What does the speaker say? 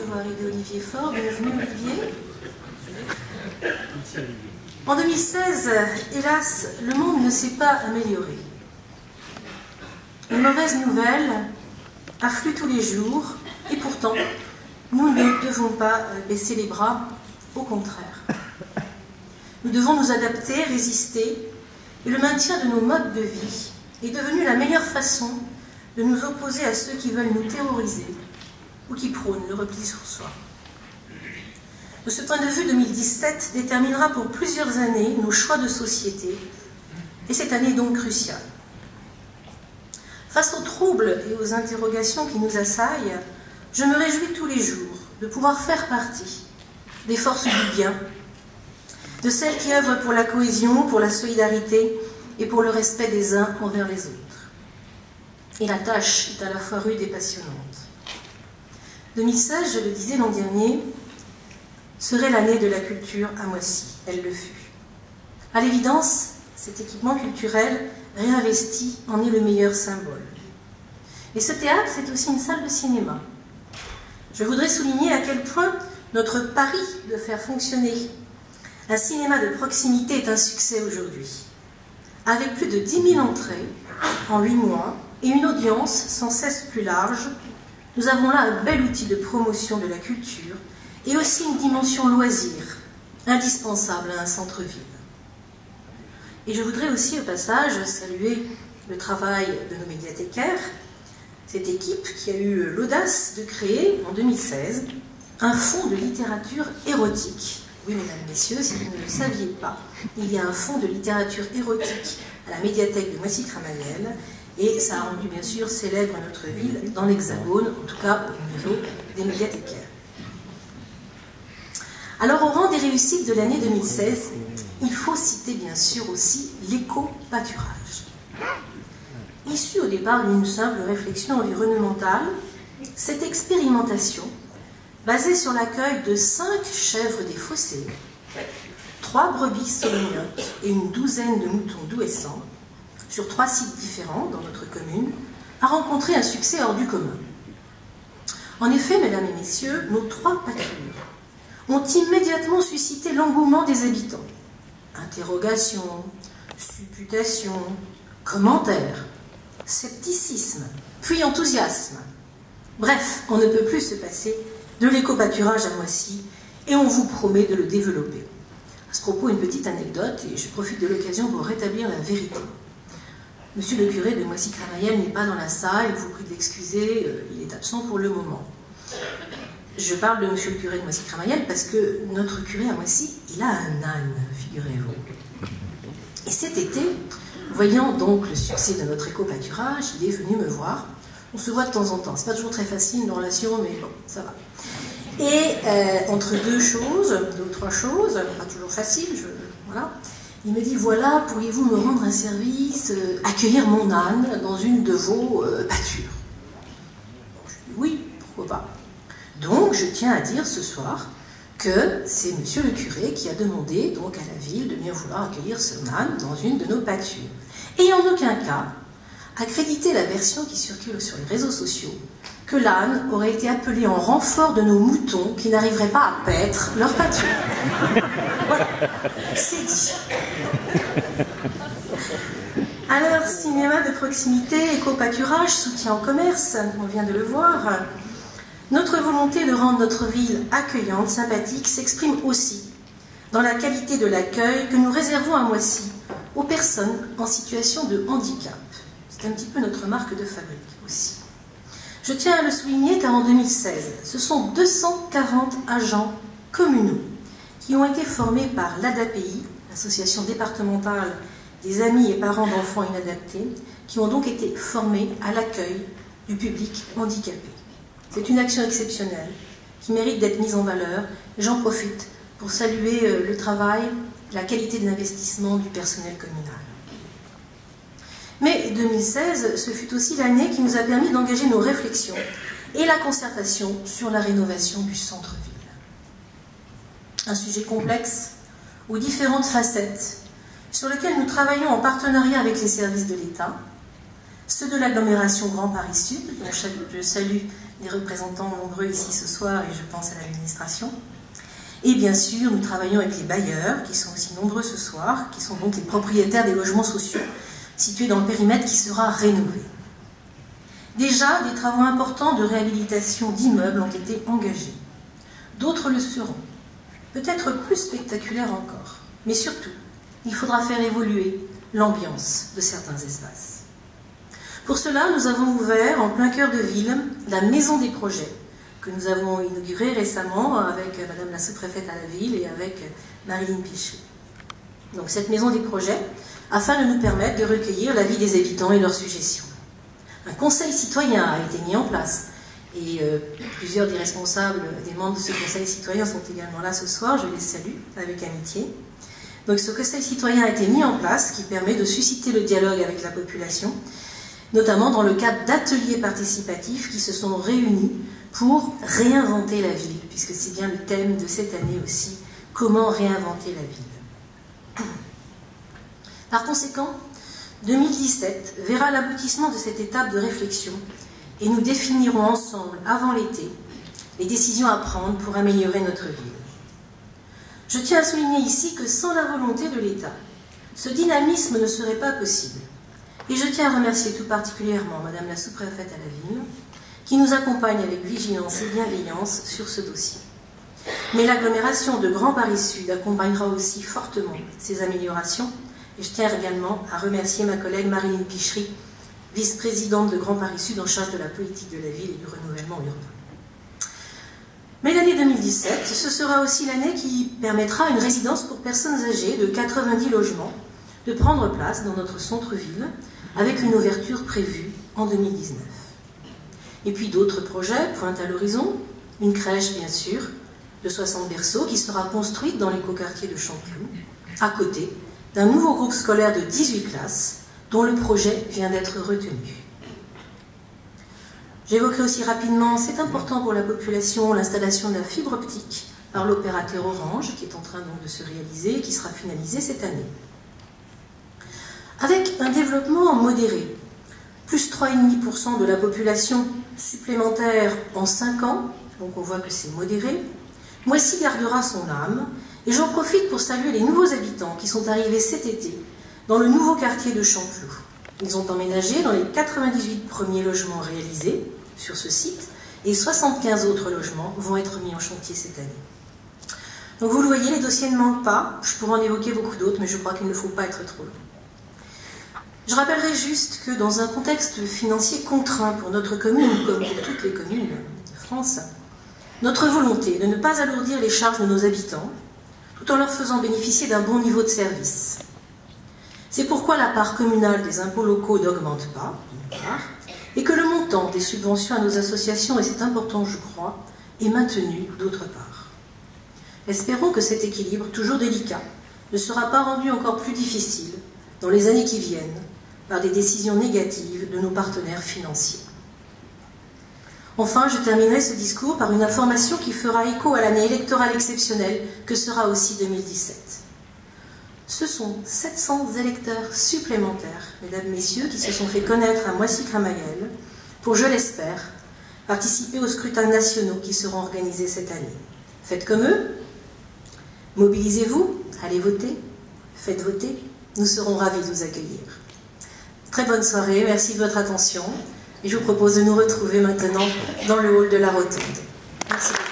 vois arriver Olivier Faure. Bienvenue Olivier. En 2016, hélas, le monde ne s'est pas amélioré. Les mauvaises nouvelles affluent tous les jours et pourtant, nous ne devons pas baisser les bras, au contraire. Nous devons nous adapter, résister, et le maintien de nos modes de vie est devenu la meilleure façon de nous opposer à ceux qui veulent nous terroriser ou qui prônent le repli sur soi. De ce point de vue, 2017 déterminera pour plusieurs années nos choix de société, et cette année est donc cruciale. Face aux troubles et aux interrogations qui nous assaillent, je me réjouis tous les jours de pouvoir faire partie des forces du bien, de celles qui œuvrent pour la cohésion, pour la solidarité et pour le respect des uns envers les autres. Et la tâche est à la fois rude et passionnante. 2016, je le disais l'an dernier, serait l'année de la culture à Moissy. Elle le fut. À l'évidence, cet équipement culturel réinvesti en est le meilleur symbole. Et ce théâtre, c'est aussi une salle de cinéma. Je voudrais souligner à quel point notre pari de faire fonctionner un cinéma de proximité est un succès aujourd'hui. Avec plus de 10 000 entrées en 8 mois et une audience sans cesse plus large, nous avons là un bel outil de promotion de la culture et aussi une dimension loisir, indispensable à un centre-ville. Et je voudrais aussi au passage saluer le travail de nos médiathécaires, cette équipe qui a eu l'audace de créer en 2016 un fonds de littérature érotique. Oui, mesdames, messieurs, si vous ne le saviez pas, il y a un fonds de littérature érotique à la médiathèque de Moissy-Cramayel, et ça a rendu bien sûr célèbre notre ville dans l'Hexagone, en tout cas au niveau des médiathécaires. Alors, au rang des réussites de l'année 2016, il faut citer bien sûr aussi l'éco-pâturage. Issu au départ d'une simple réflexion environnementale, cette expérimentation, basée sur l'accueil de 5 chèvres des fossés, 3 brebis solognotes et une douzaine de moutons douessants, sur 3 sites différents dans notre commune, a rencontré un succès hors du commun. En effet, mesdames et messieurs, nos 3 pâtures ont immédiatement suscité l'engouement des habitants. Interrogations, supputations, commentaires, scepticisme, puis enthousiasme. Bref, on ne peut plus se passer de l'éco-pâturage à Moissy et on vous promet de le développer. À ce propos, une petite anecdote, et je profite de l'occasion pour rétablir la vérité. Monsieur le curé de Moissy-Cramayel n'est pas dans la salle, je vous prie de l'excuser, il est absent pour le moment. Je parle de monsieur le curé de Moissy-Cramayel parce que notre curé à Moissy, il a un âne, figurez-vous. Et cet été, voyant donc le succès de notre éco-pâturage, il est venu me voir. On se voit de temps en temps, c'est pas toujours très facile une relation, mais bon, ça va. Et entre 2 ou 3 choses, pas toujours facile, voilà, il me dit, voilà, pourriez-vous me rendre un service, accueillir mon âne dans une de vos pâtures? Je dis, oui, pourquoi pas. Donc, je tiens à dire ce soir que c'est monsieur le curé qui a demandé donc à la ville de bien vouloir accueillir son âne dans une de nos pâtures. Et en aucun cas, accréditer la version qui circule sur les réseaux sociaux, que l'âne aurait été appelé en renfort de nos moutons qui n'arriveraient pas à paître leur pâture. Voilà, c'est dit. Alors, cinéma de proximité, éco-pâturage, soutien au commerce, on vient de le voir. Notre volonté de rendre notre ville accueillante, sympathique, s'exprime aussi dans la qualité de l'accueil que nous réservons à Moissy aux personnes en situation de handicap. C'est un petit peu notre marque de fabrique aussi. Je tiens à le souligner car en 2016, ce sont 240 agents communaux qui ont été formés par l'ADAPI, l'association départementale des amis et parents d'enfants inadaptés, qui ont donc été formés à l'accueil du public handicapé. C'est une action exceptionnelle qui mérite d'être mise en valeur. J'en profite pour saluer le travail, la qualité de l'investissement du personnel communal. Mais 2016, ce fut aussi l'année qui nous a permis d'engager nos réflexions et la concertation sur la rénovation du centre-ville. Un sujet complexe, aux différentes facettes, sur lequel nous travaillons en partenariat avec les services de l'État, ceux de l'agglomération Grand Paris Sud, dont je salue des représentants nombreux ici ce soir, et je pense à l'administration. Et bien sûr, nous travaillons avec les bailleurs, qui sont aussi nombreux ce soir, qui sont donc les propriétaires des logements sociaux situés dans le périmètre qui sera rénové. Déjà, des travaux importants de réhabilitation d'immeubles ont été engagés. D'autres le seront, peut-être plus spectaculaires encore. Mais surtout, il faudra faire évoluer l'ambiance de certains espaces. Pour cela, nous avons ouvert en plein cœur de ville la Maison des projets, que nous avons inaugurée récemment avec Madame la sous-préfète à la ville et avec Marilyn Pichery. Donc cette Maison des projets, afin de nous permettre de recueillir l'avis des habitants et leurs suggestions. Un conseil citoyen a été mis en place et plusieurs des responsables, des membres de ce conseil citoyen sont également là ce soir, je les salue avec amitié. Donc ce conseil citoyen a été mis en place qui permet de susciter le dialogue avec la population, notamment dans le cadre d'ateliers participatifs qui se sont réunis pour réinventer la ville, puisque c'est bien le thème de cette année aussi, comment réinventer la ville. Par conséquent, 2017 verra l'aboutissement de cette étape de réflexion et nous définirons ensemble, avant l'été, les décisions à prendre pour améliorer notre ville. Je tiens à souligner ici que sans la volonté de l'État, ce dynamisme ne serait pas possible. Et je tiens à remercier tout particulièrement Madame la sous-préfète à la ville, qui nous accompagne avec vigilance et bienveillance sur ce dossier. Mais l'agglomération de Grand Paris Sud accompagnera aussi fortement ces améliorations. Et je tiens également à remercier ma collègue Marilyn Pichery, vice-présidente de Grand Paris Sud en charge de la politique de la ville et du renouvellement urbain. Mais l'année 2017, ce sera aussi l'année qui permettra à une résidence pour personnes âgées de 90 logements de prendre place dans notre centre-ville avec une ouverture prévue en 2019. Et puis d'autres projets pointent à l'horizon, une crèche bien sûr, de 60 berceaux qui sera construite dans l'écoquartier de Chanteloup, à côté d'un nouveau groupe scolaire de 18 classes dont le projet vient d'être retenu. J'évoquerai aussi rapidement, c'est important pour la population, l'installation de la fibre optique par l'opérateur Orange, qui est en train donc de se réaliser et qui sera finalisé cette année. Avec un développement modéré, plus 3,5% de la population supplémentaire en 5 ans, donc on voit que c'est modéré, Moissy gardera son âme, et j'en profite pour saluer les nouveaux habitants qui sont arrivés cet été dans le nouveau quartier de Chanteloup. Ils ont emménagé dans les 98 premiers logements réalisés sur ce site, et 75 autres logements vont être mis en chantier cette année. Donc vous le voyez, les dossiers ne manquent pas, je pourrais en évoquer beaucoup d'autres, mais je crois qu'il ne faut pas être trop long. Je rappellerai juste que dans un contexte financier contraint pour notre commune, comme pour toutes les communes de France, notre volonté est de ne pas alourdir les charges de nos habitants, tout en leur faisant bénéficier d'un bon niveau de service. C'est pourquoi la part communale des impôts locaux n'augmente pas, d'une part, et que le montant des subventions à nos associations, et c'est important je crois, est maintenu d'autre part. Espérons que cet équilibre, toujours délicat, ne sera pas rendu encore plus difficile dans les années qui viennent par des décisions négatives de nos partenaires financiers. Enfin, je terminerai ce discours par une information qui fera écho à l'année électorale exceptionnelle que sera aussi 2017. Ce sont 700 électeurs supplémentaires, mesdames, messieurs, qui se sont fait connaître à Moissy-Cramagel pour, je l'espère, participer aux scrutins nationaux qui seront organisés cette année. Faites comme eux, mobilisez-vous, allez voter, faites voter, nous serons ravis de vous accueillir. Très bonne soirée, merci de votre attention, et je vous propose de nous retrouver maintenant dans le hall de la Rotonde. Merci beaucoup.